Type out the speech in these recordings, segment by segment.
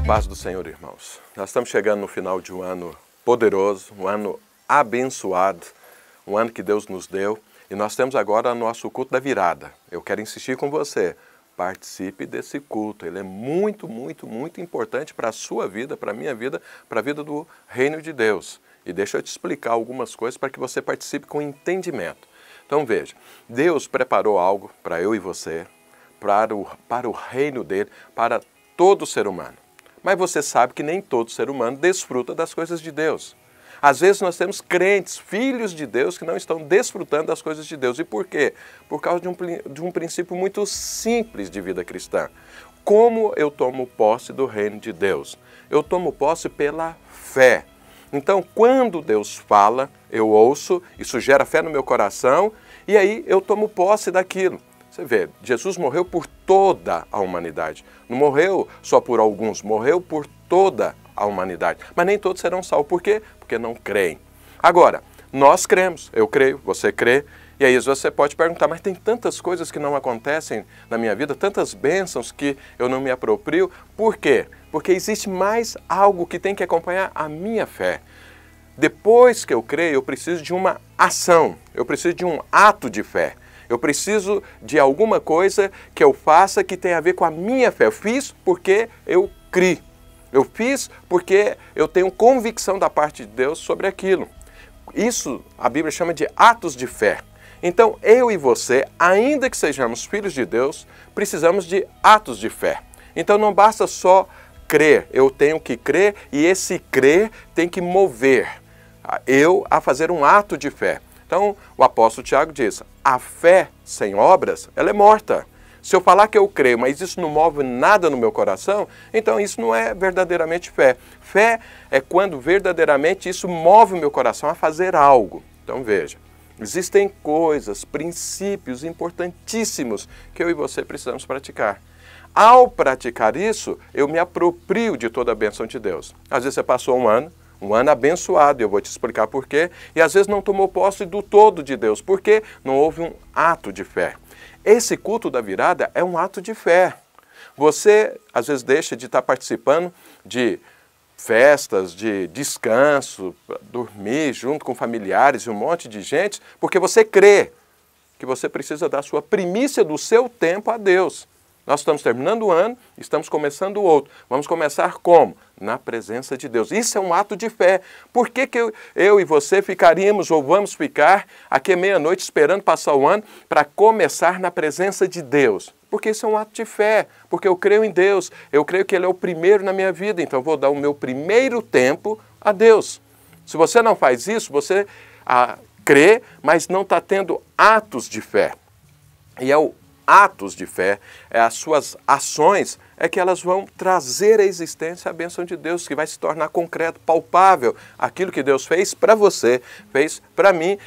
paz do Senhor, irmãos. Nós estamos chegando no final de um ano poderoso, um ano abençoado, um ano que Deus nos deu, e nós temos agora o nosso culto da virada. Eu quero insistir com você, participe desse culto. Ele é muito, muito, muito importante para a sua vida, para a minha vida, para a vida do reino de Deus. E deixa eu te explicar algumas coisas para que você participe com entendimento. Então veja, Deus preparou algo para eu e você, para o reino dele, para todo ser humano. Mas você sabe que nem todo ser humano desfruta das coisas de Deus. Às vezes nós temos crentes, filhos de Deus, que não estão desfrutando das coisas de Deus. E por quê? Por causa de um princípio muito simples de vida cristã. Como eu tomo posse do reino de Deus? Eu tomo posse pela fé. Então, quando Deus fala, eu ouço, isso gera fé no meu coração, e aí eu tomo posse daquilo. Você vê, Jesus morreu por toda a humanidade. Não morreu só por alguns, morreu por toda a humanidade. Mas nem todos serão salvos. Por quê? Porque não creem. Agora, nós cremos, eu creio, você crê, e aí você pode perguntar, mas tem tantas coisas que não acontecem na minha vida, tantas bênçãos que eu não me aproprio. Por quê? Porque existe mais algo que tem que acompanhar a minha fé. Depois que eu creio, eu preciso de uma ação, eu preciso de um ato de fé. Eu preciso de alguma coisa que eu faça que tenha a ver com a minha fé. Eu fiz porque eu criei. Eu fiz porque eu tenho convicção da parte de Deus sobre aquilo. Isso a Bíblia chama de atos de fé. Então, eu e você, ainda que sejamos filhos de Deus, precisamos de atos de fé. Então, não basta só crer. Eu tenho que crer e esse crer tem que mover eu a fazer um ato de fé. Então, o apóstolo Tiago diz, a fé sem obras, ela é morta. Se eu falar que eu creio, mas isso não move nada no meu coração, então isso não é verdadeiramente fé. Fé é quando verdadeiramente isso move o meu coração a fazer algo. Então veja, existem coisas, princípios importantíssimos que eu e você precisamos praticar. Ao praticar isso, eu me aproprio de toda a bênção de Deus. Às vezes você passou um ano abençoado, eu vou te explicar por quê, e às vezes não tomou posse do todo de Deus, porque não houve um ato de fé. Esse culto da virada é um ato de fé. Você, às vezes, deixa de estar participando de festas, de descanso, dormir junto com familiares e um monte de gente, porque você crê que você precisa dar a sua primícia do seu tempo a Deus. Nós estamos terminando o ano, estamos começando o outro. Vamos começar como? Na presença de Deus. Isso é um ato de fé. Por que eu e você ficaríamos ou vamos ficar aqui à meia-noite esperando passar o ano para começar na presença de Deus? Porque isso é um ato de fé, porque eu creio em Deus, eu creio que Ele é o primeiro na minha vida, então eu vou dar o meu primeiro tempo a Deus. Se você não faz isso, você crê, mas não está tendo atos de fé. E é o atos de fé, as suas ações, é que elas vão trazer à existência a bênção de Deus, que vai se tornar concreto, palpável, aquilo que Deus fez para você, fez para mim,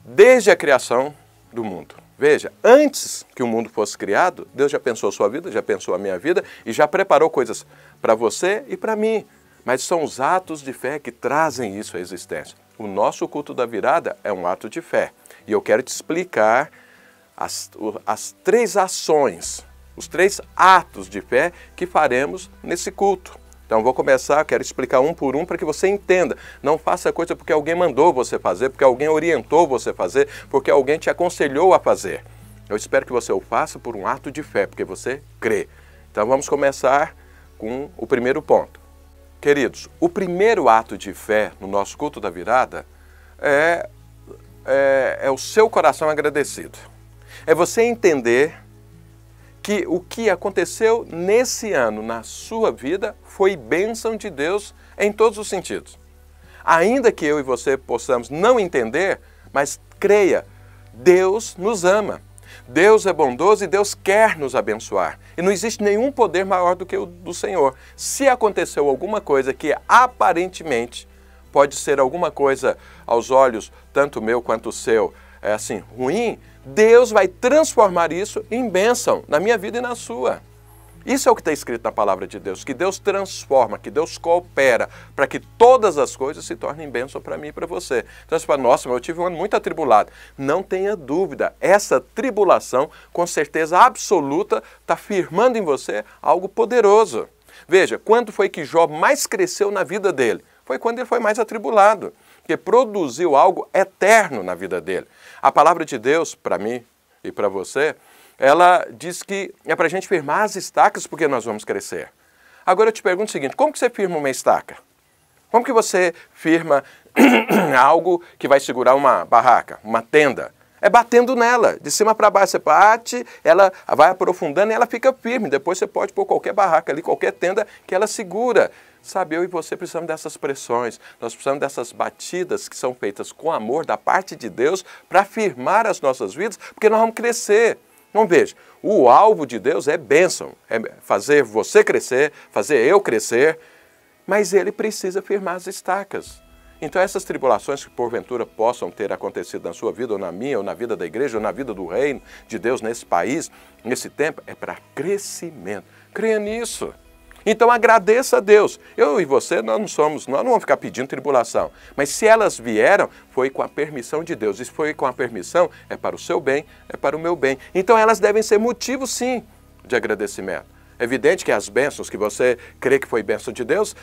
desde a criação do mundo. Veja, antes que o mundo fosse criado, Deus já pensou a sua vida, já pensou a minha vida e já preparou coisas para você e para mim. Mas são os atos de fé que trazem isso à existência. O nosso culto da virada é um ato de fé. E eu quero te explicar as três ações, os três atos de fé que faremos nesse culto. Então vou começar, quero explicar um por um para que você entenda. Não faça coisa porque alguém mandou você fazer, porque alguém orientou você a fazer, porque alguém te aconselhou a fazer. Eu espero que você o faça por um ato de fé, porque você crê. Então vamos começar com o primeiro ponto. Queridos, o primeiro ato de fé no nosso culto da virada é o seu coração agradecido. É você entender que o que aconteceu nesse ano na sua vida foi bênção de Deus em todos os sentidos. Ainda que eu e você possamos não entender, mas creia, Deus nos ama. Deus é bondoso e Deus quer nos abençoar. E não existe nenhum poder maior do que o do Senhor. Se aconteceu alguma coisa que aparentemente pode ser alguma coisa aos olhos, tanto meu quanto o seu, ruim, Deus vai transformar isso em bênção na minha vida e na sua. Isso é o que está escrito na palavra de Deus, que Deus transforma, que Deus coopera para que todas as coisas se tornem bênção para mim e para você. Então você fala, nossa, mas eu tive um ano muito atribulado. Não tenha dúvida, essa tribulação, com certeza absoluta, está firmando em você algo poderoso. Veja, quando foi que Jó mais cresceu na vida dele? Foi quando ele foi mais atribulado, que produziu algo eterno na vida dele. A palavra de Deus, para mim e para você, ela diz que é para a gente firmar as estacas porque nós vamos crescer. Agora eu te pergunto o seguinte, como que você firma uma estaca? Como que você firma algo que vai segurar uma barraca, uma tenda? É batendo nela, de cima para baixo. Você bate, ela vai aprofundando e ela fica firme. Depois você pode pôr qualquer barraca ali, qualquer tenda que ela segura. Sabe, eu e você precisamos dessas pressões, nós precisamos dessas batidas que são feitas com amor da parte de Deus para firmar as nossas vidas, porque nós vamos crescer. Então veja, o alvo de Deus é bênção, é fazer você crescer, fazer eu crescer, mas ele precisa firmar as estacas. Então essas tribulações que porventura possam ter acontecido na sua vida, ou na minha, ou na vida da igreja, ou na vida do reino de Deus nesse país, nesse tempo, é para crescimento. Creia nisso. Então agradeça a Deus. Eu e você, nós não vamos ficar pedindo tribulação. Mas se elas vieram, foi com a permissão de Deus. E se foi com a permissão, é para o seu bem, é para o meu bem. Então elas devem ser motivo, sim, de agradecimento. É evidente que as bênçãos que você crê que foi bênção de Deus,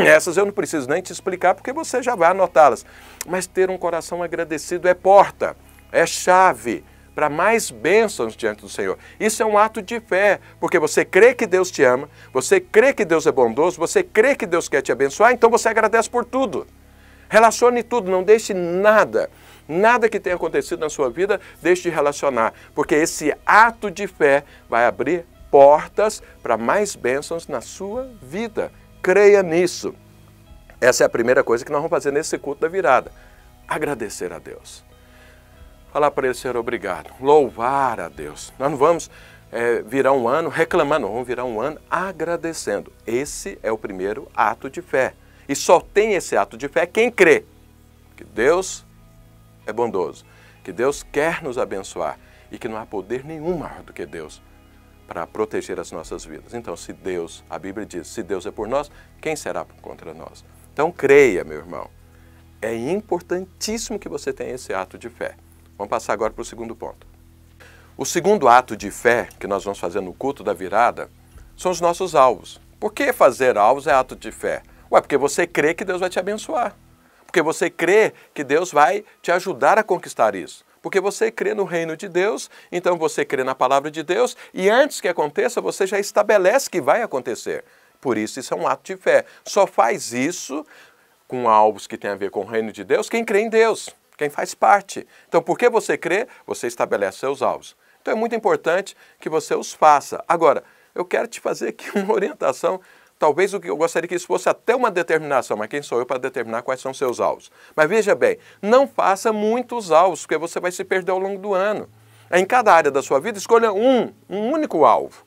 essas eu não preciso nem te explicar, porque você já vai anotá-las. Mas ter um coração agradecido é porta, é chave para mais bênçãos diante do Senhor. Isso é um ato de fé, porque você crê que Deus te ama, você crê que Deus é bondoso, você crê que Deus quer te abençoar, então você agradece por tudo. Relacione tudo, não deixe nada que tenha acontecido na sua vida, deixe de relacionar, porque esse ato de fé vai abrir portas para mais bênçãos na sua vida. Creia nisso. Essa é a primeira coisa que nós vamos fazer nesse culto da virada. Agradecer a Deus. Falar para ele, Senhor, obrigado. Louvar a Deus. Nós não vamos virar um ano reclamando, vamos virar um ano agradecendo. Esse é o primeiro ato de fé. E só tem esse ato de fé quem crê que Deus é bondoso, que Deus quer nos abençoar e que não há poder nenhum maior do que Deus para proteger as nossas vidas. Então, se Deus, a Bíblia diz, se Deus é por nós, quem será contra nós? Então, creia, meu irmão. É importantíssimo que você tenha esse ato de fé. Vamos passar agora para o segundo ponto. O segundo ato de fé que nós vamos fazer no culto da virada são os nossos alvos. Por que fazer alvos é ato de fé? Ué, porque você crê que Deus vai te abençoar. Porque você crê que Deus vai te ajudar a conquistar isso. Porque você crê no reino de Deus, então você crê na palavra de Deus e antes que aconteça, você já estabelece que vai acontecer. Por isso é um ato de fé. Só faz isso com alvos que têm a ver com o reino de Deus quem crê em Deus. Quem faz parte. Então, porque você crê, você estabelece seus alvos. Então, é muito importante que você os faça. Agora, eu quero te fazer aqui uma orientação. Talvez o que eu gostaria que isso fosse até uma determinação, mas quem sou eu para determinar quais são seus alvos? Mas veja bem, não faça muitos alvos, porque você vai se perder ao longo do ano. Em cada área da sua vida, escolha um único alvo,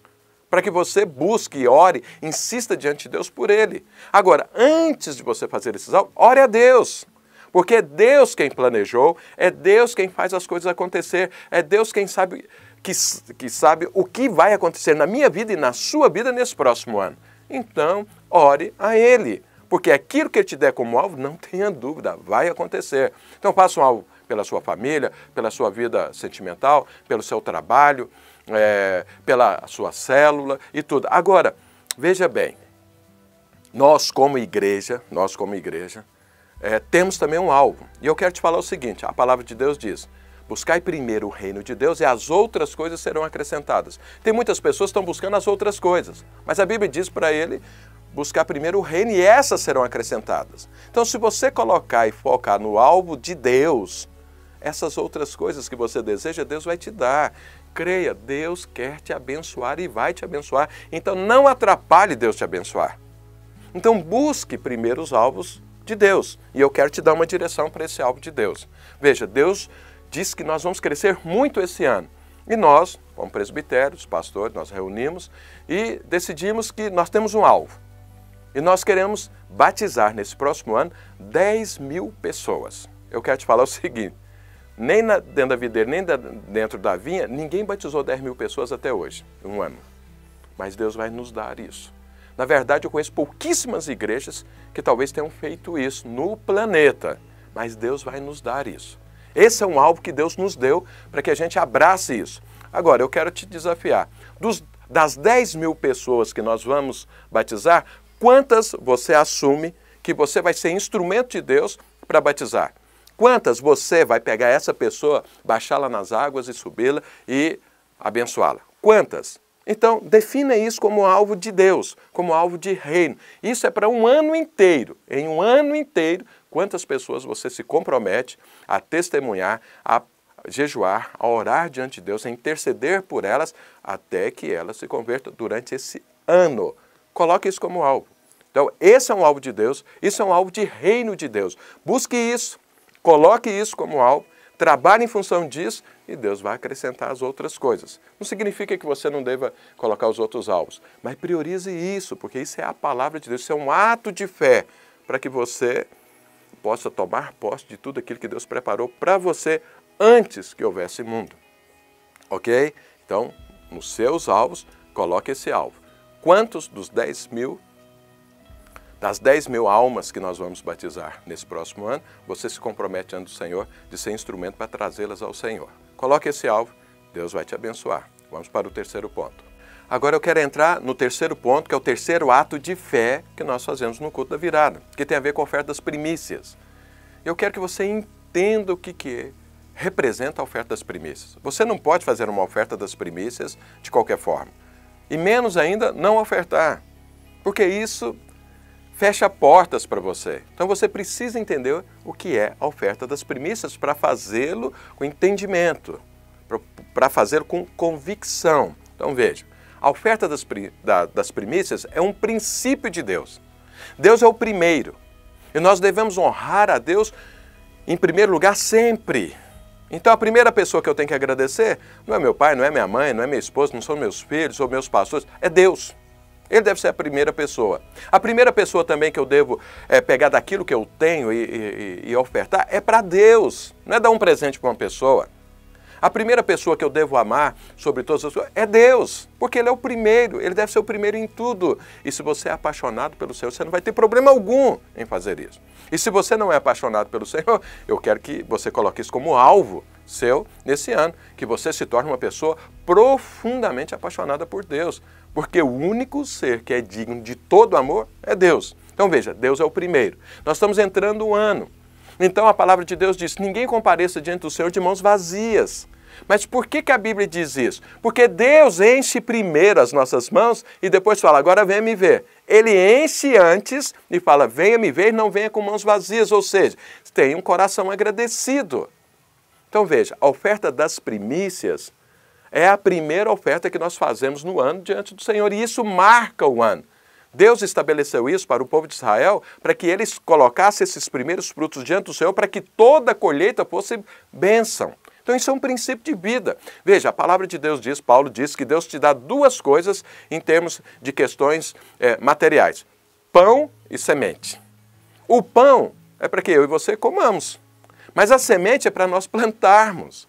para que você busque, ore, insista diante de Deus por ele. Agora, antes de você fazer esses alvos, ore a Deus. Porque é Deus quem planejou, é Deus quem faz as coisas acontecer, é Deus quem sabe que sabe o que vai acontecer na minha vida e na sua vida nesse próximo ano. Então, ore a Ele, porque aquilo que Ele te der como alvo, não tenha dúvida, vai acontecer. Então, faça um alvo pela sua família, pela sua vida sentimental, pelo seu trabalho, pela sua célula e tudo. Agora, veja bem, nós como igreja, temos também um alvo. E eu quero te falar o seguinte, a palavra de Deus diz, buscai primeiro o reino de Deus e as outras coisas serão acrescentadas. Tem muitas pessoas que estão buscando as outras coisas, mas a Bíblia diz para ele buscar primeiro o reino e essas serão acrescentadas. Então, se você colocar e focar no alvo de Deus, essas outras coisas que você deseja, Deus vai te dar. Creia, Deus quer te abençoar e vai te abençoar. Então, não atrapalhe Deus te abençoar. Então, busque primeiro os alvos de Deus. E eu quero te dar uma direção para esse alvo de Deus. Veja, Deus diz que nós vamos crescer muito esse ano. E nós, como presbitérios, pastores, nós reunimos e decidimos que nós temos um alvo. E nós queremos batizar nesse próximo ano 10.000 pessoas. Eu quero te falar o seguinte, nem dentro da videira, nem dentro da vinha, ninguém batizou 10.000 pessoas até hoje, um ano. Mas Deus vai nos dar isso. Na verdade, eu conheço pouquíssimas igrejas que talvez tenham feito isso no planeta, mas Deus vai nos dar isso. Esse é um alvo que Deus nos deu para que a gente abrace isso. Agora, eu quero te desafiar. Das 10.000 pessoas que nós vamos batizar, quantas você assume que você vai ser instrumento de Deus para batizar? Quantas você vai pegar essa pessoa, baixá-la nas águas e subi-la e abençoá-la? Quantas? Então, defina isso como alvo de Deus, como alvo de reino. Isso é para um ano inteiro. Em um ano inteiro, quantas pessoas você se compromete a testemunhar, a jejuar, a orar diante de Deus, a interceder por elas, até que elas se convertam durante esse ano. Coloque isso como alvo. Então, esse é um alvo de Deus, isso é um alvo de reino de Deus. Busque isso, coloque isso como alvo, trabalhe em função disso e Deus vai acrescentar as outras coisas. Não significa que você não deva colocar os outros alvos, mas priorize isso, porque isso é a palavra de Deus, isso é um ato de fé para que você possa tomar posse de tudo aquilo que Deus preparou para você antes que houvesse mundo. Ok? Então, nos seus alvos, coloque esse alvo. Quantos das 10.000 almas que nós vamos batizar nesse próximo ano, você se compromete diante do Senhor de ser instrumento para trazê-las ao Senhor? Coloque esse alvo, Deus vai te abençoar. Vamos para o terceiro ponto. Agora eu quero entrar no terceiro ponto, que é o terceiro ato de fé que nós fazemos no culto da virada, que tem a ver com a oferta das primícias. Eu quero que você entenda o que representa a oferta das primícias. Você não pode fazer uma oferta das primícias de qualquer forma. E menos ainda, não ofertar. Porque isso fecha portas para você. Então você precisa entender o que é a oferta das primícias para fazê-lo com entendimento, para fazê-lo com convicção. Então veja, a oferta das primícias é um princípio de Deus. Deus é o primeiro. E nós devemos honrar a Deus em primeiro lugar sempre. Então a primeira pessoa que eu tenho que agradecer não é meu pai, não é minha mãe, não é minha esposa, não são meus filhos ou meus pastores, é Deus. Ele deve ser a primeira pessoa. A primeira pessoa também que eu devo pegar daquilo que eu tenho e ofertar é para Deus. Não é dar um presente para uma pessoa. A primeira pessoa que eu devo amar sobre todas as coisas é Deus, porque Ele é o primeiro, Ele deve ser o primeiro em tudo. E se você é apaixonado pelo Senhor, você não vai ter problema algum em fazer isso. E se você não é apaixonado pelo Senhor, eu quero que você coloque isso como alvo seu nesse ano, que você se torne uma pessoa profundamente apaixonada por Deus, porque o único ser que é digno de todo amor é Deus. Então veja, Deus é o primeiro. Nós estamos entrando o ano. Então a palavra de Deus diz, ninguém compareça diante do Senhor de mãos vazias. Mas por que a Bíblia diz isso? Porque Deus enche primeiro as nossas mãos e depois fala, agora venha me ver. Ele enche antes e fala, venha me ver e não venha com mãos vazias, ou seja, tenha um coração agradecido. Então veja, a oferta das primícias é a primeira oferta que nós fazemos no ano diante do Senhor e isso marca o ano. Deus estabeleceu isso para o povo de Israel, para que eles colocassem esses primeiros frutos diante do Senhor, para que toda a colheita fosse bênção. Então isso é um princípio de vida. Veja, a palavra de Deus diz, Paulo diz que Deus te dá duas coisas em termos de questões materiais. Pão e semente. O pão é para que eu e você comamos, mas a semente é para nós plantarmos.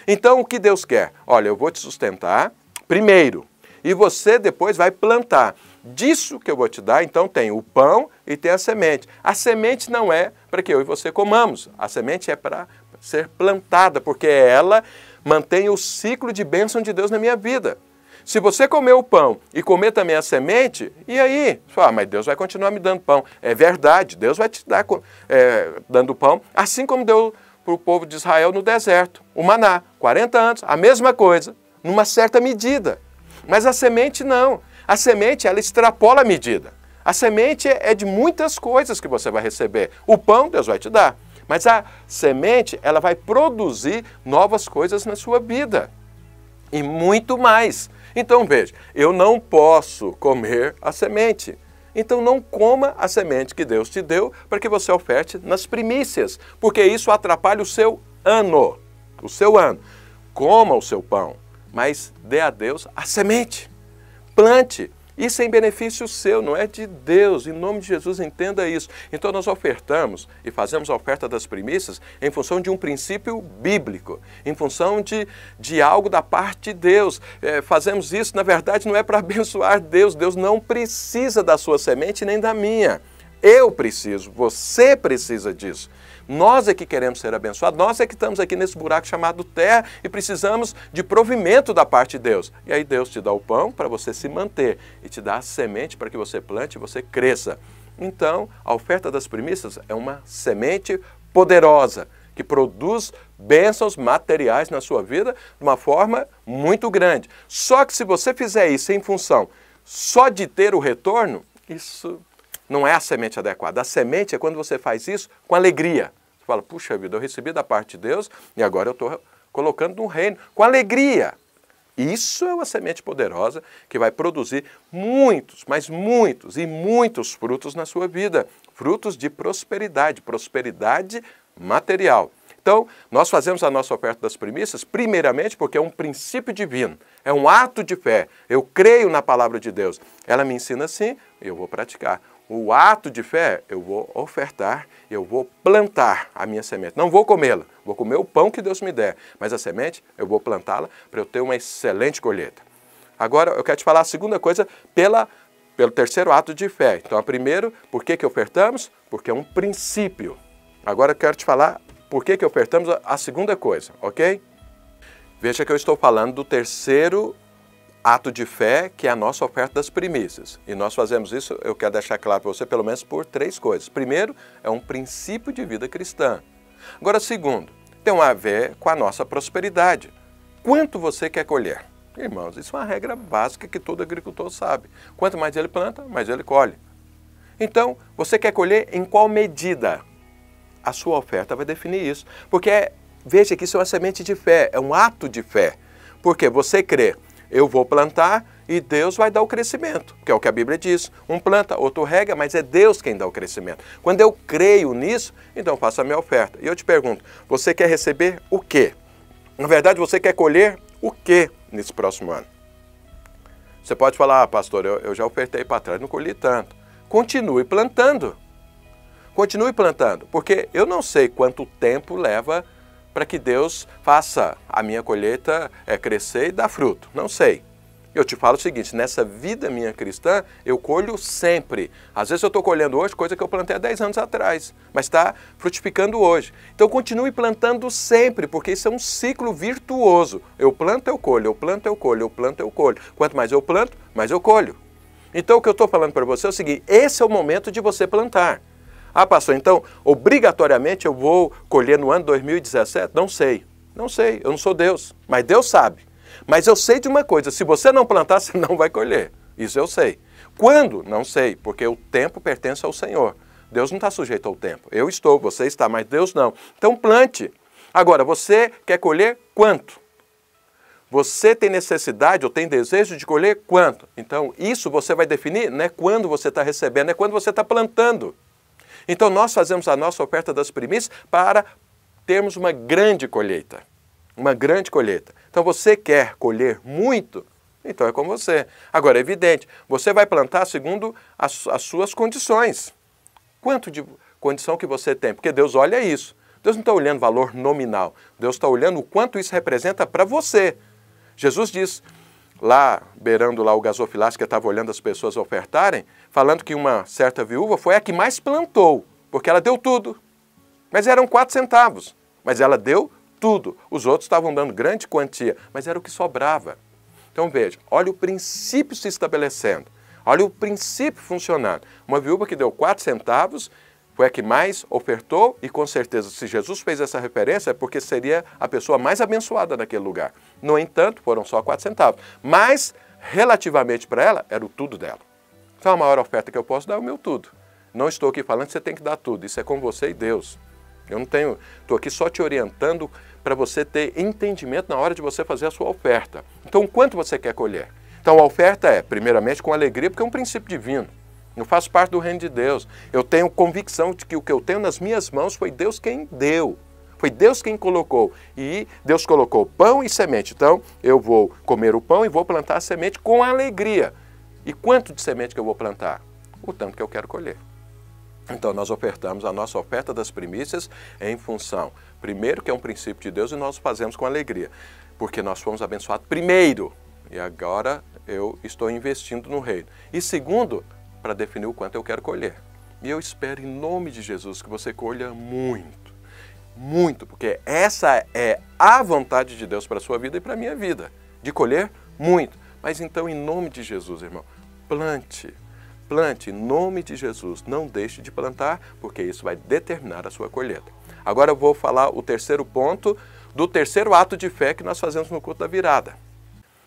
Então o que Deus quer? Olha, eu vou te sustentar primeiro e você depois vai plantar. Disso que eu vou te dar, então tem o pão e tem a semente. A semente não é para que eu e você comamos. A semente é para ser plantada, porque ela mantém o ciclo de bênção de Deus na minha vida. Se você comer o pão e comer também a semente, e aí? Mas Deus vai continuar me dando pão. É verdade, Deus vai te dar dando pão, assim como deu para o povo de Israel no deserto. O maná, 40 anos, a mesma coisa, numa certa medida. Mas a semente não. A semente, ela extrapola a medida. A semente é de muitas coisas que você vai receber. O pão, Deus vai te dar. Mas a semente, ela vai produzir novas coisas na sua vida. E muito mais. Então, veja, eu não posso comer a semente. Então, não coma a semente que Deus te deu para que você oferte nas primícias. Porque isso atrapalha o seu ano. O seu ano. Coma o seu pão, mas dê a Deus a semente. Plante. Isso é em benefício seu, não é de Deus. Em nome de Jesus, entenda isso. Então nós ofertamos e fazemos a oferta das primícias em função de um princípio bíblico, em função de algo da parte de Deus. Fazemos isso, na verdade, não é para abençoar Deus. Deus não precisa da sua semente nem da minha. Eu preciso, você precisa disso. Nós é que queremos ser abençoados, nós é que estamos aqui nesse buraco chamado terra e precisamos de provimento da parte de Deus. E aí Deus te dá o pão para você se manter e te dá a semente para que você plante e você cresça. Então, a oferta das primícias é uma semente poderosa que produz bênçãos materiais na sua vida de uma forma muito grande. Só que se você fizer isso em função só de ter o retorno, isso não é a semente adequada. A semente é quando você faz isso com alegria. Você fala, puxa vida, eu recebi da parte de Deus e agora eu estou colocando no reino com alegria. Isso é uma semente poderosa que vai produzir muitos, mas muitos e muitos frutos na sua vida. Frutos de prosperidade, prosperidade material. Então, nós fazemos a nossa oferta das primícias, primeiramente porque é um princípio divino, é um ato de fé. Eu creio na palavra de Deus. Ela me ensina assim, eu vou praticar. O ato de fé, eu vou ofertar, eu vou plantar a minha semente. Não vou comê-la, vou comer o pão que Deus me der, mas a semente, eu vou plantá-la para eu ter uma excelente colheita. Agora, eu quero te falar a segunda coisa pelo terceiro ato de fé. Então, primeiro, por que ofertamos? Porque é um princípio. Agora, eu quero te falar por que ofertamos a segunda coisa, ok? Veja que eu estou falando do terceiro ato de fé, que é a nossa oferta das primícias. E nós fazemos isso, eu quero deixar claro para você, pelo menos por três coisas. Primeiro, é um princípio de vida cristã. Agora, segundo, tem a ver com a nossa prosperidade. Quanto você quer colher? Irmãos, isso é uma regra básica que todo agricultor sabe. Quanto mais ele planta, mais ele colhe. Então, você quer colher em qual medida? A sua oferta vai definir isso. Porque, veja que isso é uma semente de fé, é um ato de fé. Porque você crê, eu vou plantar e Deus vai dar o crescimento, que é o que a Bíblia diz. Um planta, outro rega, mas é Deus quem dá o crescimento. Quando eu creio nisso, então eu faço a minha oferta. E eu te pergunto, você quer receber o quê? Na verdade, você quer colher o quê nesse próximo ano? Você pode falar, pastor, eu já ofertei para trás, não colhi tanto. Continue plantando. Continue plantando, porque eu não sei quanto tempo leva para que Deus faça a minha colheita crescer e dar fruto. Não sei. Eu te falo o seguinte, nessa vida minha cristã, eu colho sempre. Às vezes eu estou colhendo hoje coisa que eu plantei há 10 anos atrás, mas está frutificando hoje. Então continue plantando sempre, porque isso é um ciclo virtuoso. Eu planto, eu colho, eu planto, eu colho, eu planto, eu colho. Quanto mais eu planto, mais eu colho. Então o que eu estou falando para você é o seguinte, esse é o momento de você plantar. Ah, pastor, então obrigatoriamente eu vou colher no ano 2017? Não sei, eu não sou Deus, mas Deus sabe. Mas eu sei de uma coisa, se você não plantar, você não vai colher. Isso eu sei. Quando? Não sei, porque o tempo pertence ao Senhor. Deus não está sujeito ao tempo. Eu estou, você está, mas Deus não. Então plante. Agora, você quer colher quanto? Você tem necessidade ou tem desejo de colher quanto? Então, isso você vai definir, não é quando você está recebendo, é quando você está plantando. Então, nós fazemos a nossa oferta das primícias para termos uma grande colheita. Uma grande colheita. Então, você quer colher muito? Então, é com você. Agora, é evidente, você vai plantar segundo as suas condições. Quanto de condição que você tem? Porque Deus olha isso. Deus não está olhando valor nominal. Deus está olhando o quanto isso representa para você. Jesus diz, lá, beirando lá o gasofilácio, que estava olhando as pessoas ofertarem, falando que uma certa viúva foi a que mais plantou, porque ela deu tudo. Mas eram 4 centavos. Mas ela deu tudo. Os outros estavam dando grande quantia, mas era o que sobrava. Então veja, olha o princípio se estabelecendo. Olha o princípio funcionando. Uma viúva que deu 4 centavos foi a que mais ofertou e com certeza se Jesus fez essa referência é porque seria a pessoa mais abençoada naquele lugar. No entanto, foram só 4 centavos. Mas, relativamente para ela, era o tudo dela. Então a maior oferta que eu posso dar é o meu tudo. Não estou aqui falando que você tem que dar tudo. Isso é com você e Deus. Eu não tenho, estou aqui só te orientando para você ter entendimento na hora de você fazer a sua oferta. Então, quanto você quer colher? Então, a oferta é, primeiramente, com alegria, porque é um princípio divino. Eu faço parte do reino de Deus. Eu tenho convicção de que o que eu tenho nas minhas mãos foi Deus quem deu. Foi Deus quem colocou. E Deus colocou pão e semente. Então, eu vou comer o pão e vou plantar a semente com alegria. E quanto de semente que eu vou plantar? O tanto que eu quero colher. Então, nós ofertamos a nossa oferta das primícias em função, primeiro, que é um princípio de Deus e nós fazemos com alegria, porque nós fomos abençoados primeiro e agora eu estou investindo no reino. E segundo, para definir o quanto eu quero colher. E eu espero em nome de Jesus que você colha muito, muito, porque essa é a vontade de Deus para a sua vida e para a minha vida, de colher muito. Mas então, em nome de Jesus, irmão, plante, em nome de Jesus. Não deixe de plantar, porque isso vai determinar a sua colheita. Agora eu vou falar o terceiro ponto do terceiro ato de fé que nós fazemos no culto da virada.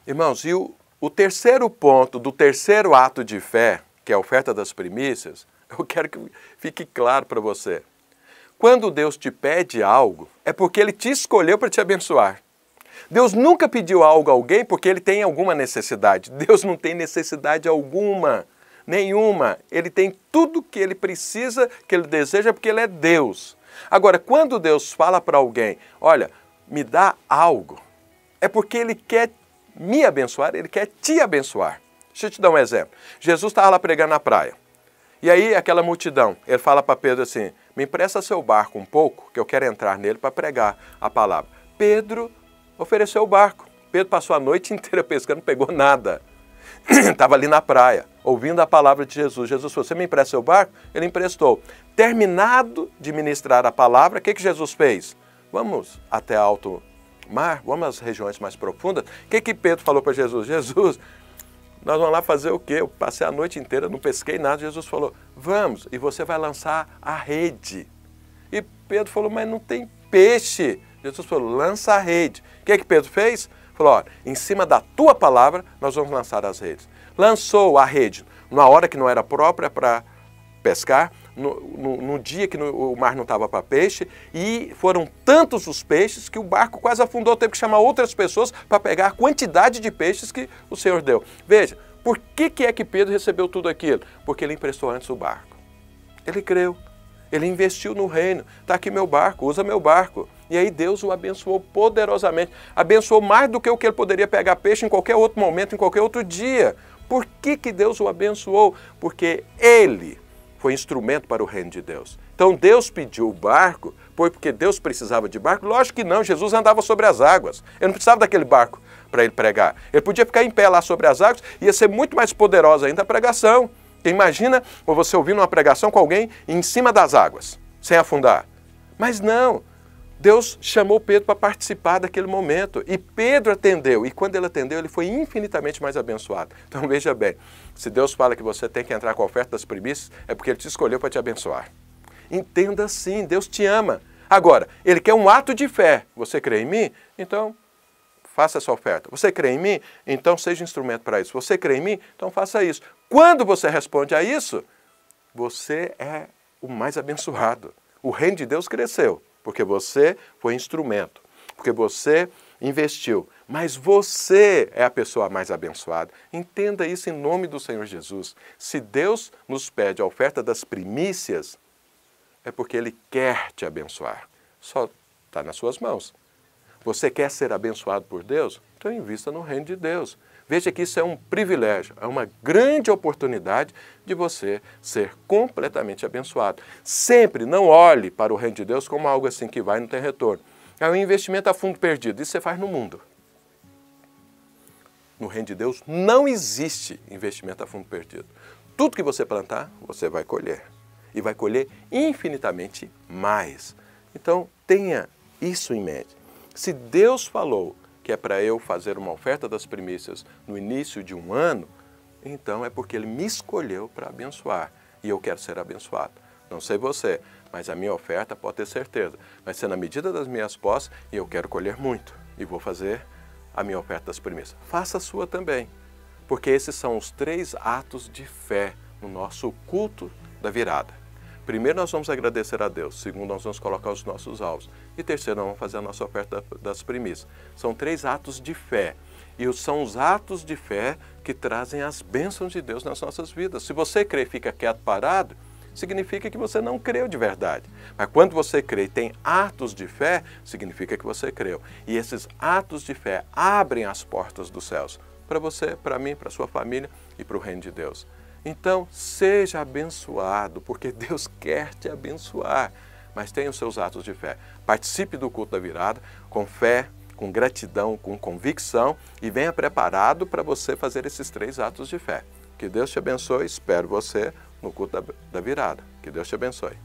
Irmãos, e o terceiro ponto do terceiro ato de fé, que é a oferta das primícias, eu quero que fique claro para você. Quando Deus te pede algo, é porque Ele te escolheu para te abençoar. Deus nunca pediu algo a alguém porque Ele tem alguma necessidade. Deus não tem necessidade alguma, nenhuma. Ele tem tudo que Ele precisa, que Ele deseja, porque Ele é Deus. Agora, quando Deus fala para alguém, olha, me dá algo, é porque Ele quer me abençoar, Ele quer te abençoar. Deixa eu te dar um exemplo. Jesus estava lá pregando na praia. E aí aquela multidão, Ele fala para Pedro assim, me empresta seu barco um pouco, que eu quero entrar nele para pregar a palavra. Pedro ofereceu o barco. Pedro passou a noite inteira pescando, não pegou nada. Estava ali na praia, ouvindo a palavra de Jesus. Jesus falou, você me empresta seu barco? Ele emprestou. Terminado de ministrar a palavra, o que Jesus fez? Vamos até alto mar, vamos às regiões mais profundas. O que Pedro falou para Jesus? Jesus, nós vamos lá fazer o quê? Eu passei a noite inteira, não pesquei nada. Jesus falou, vamos, e você vai lançar a rede. E Pedro falou, mas não tem peixe. Jesus falou, lança a rede. O que Pedro fez? Falou, olha, em cima da tua palavra, nós vamos lançar as redes. Lançou a rede numa hora que não era própria para pescar, no dia que o mar não estava para peixe, e foram tantos os peixes que o barco quase afundou, teve que chamar outras pessoas para pegar a quantidade de peixes que o Senhor deu. Veja, por que é que Pedro recebeu tudo aquilo? Porque ele emprestou antes o barco. Ele creu, ele investiu no reino. Está aqui meu barco, usa meu barco. E aí Deus o abençoou poderosamente. Abençoou mais do que o que ele poderia pegar peixe em qualquer outro momento, em qualquer outro dia. Por que Deus o abençoou? Porque ele foi instrumento para o reino de Deus. Então Deus pediu o barco, foi porque Deus precisava de barco? Lógico que não, Jesus andava sobre as águas. Ele não precisava daquele barco para ele pregar. Ele podia ficar em pé lá sobre as águas, ia ser muito mais poderosa ainda a pregação. Imagina você ouvindo uma pregação com alguém em cima das águas, sem afundar. Mas não, Deus chamou Pedro para participar daquele momento. E Pedro atendeu. E quando ele atendeu, ele foi infinitamente mais abençoado. Então veja bem, se Deus fala que você tem que entrar com a oferta das primícias, é porque Ele te escolheu para te abençoar. Entenda assim, Deus te ama. Agora, Ele quer um ato de fé. Você crê em mim? Então, faça essa oferta. Você crê em mim? Então seja instrumento para isso. Você crê em mim? Então faça isso. Quando você responde a isso, você é o mais abençoado. O reino de Deus cresceu. Porque você foi instrumento, porque você investiu, mas você é a pessoa mais abençoada. Entenda isso em nome do Senhor Jesus. Se Deus nos pede a oferta das primícias, é porque Ele quer te abençoar. Só está nas suas mãos. Você quer ser abençoado por Deus? Então invista no reino de Deus. Veja que isso é um privilégio, é uma grande oportunidade de você ser completamente abençoado. Sempre não olhe para o reino de Deus como algo assim que vai e não tem retorno. É um investimento a fundo perdido. Isso você faz no mundo. No reino de Deus não existe investimento a fundo perdido. Tudo que você plantar, você vai colher. E vai colher infinitamente mais. Então, tenha isso em mente. Se Deus falou que é para eu fazer uma oferta das primícias no início de um ano, então é porque Ele me escolheu para abençoar. E eu quero ser abençoado. Não sei você, mas a minha oferta, pode ter certeza, vai ser na medida das minhas posses e eu quero colher muito. E vou fazer a minha oferta das primícias. Faça a sua também. Porque esses são os 3 atos de fé no nosso culto da virada. Primeiro, nós vamos agradecer a Deus. Segundo, nós vamos colocar os nossos alvos. E terceiro, nós vamos fazer a nossa oferta das primícias. São 3 atos de fé. E são os atos de fé que trazem as bênçãos de Deus nas nossas vidas. Se você crê e fica quieto, parado, significa que você não creu de verdade. Mas quando você crê e tem atos de fé, significa que você creu. E esses atos de fé abrem as portas dos céus. Para você, para mim, para a sua família e para o reino de Deus. Então, seja abençoado, porque Deus quer te abençoar. Mas tenha os seus atos de fé. Participe do culto da virada com fé, com gratidão, com convicção e venha preparado para você fazer esses 3 atos de fé. Que Deus te abençoe. Espero você no culto da virada. Que Deus te abençoe.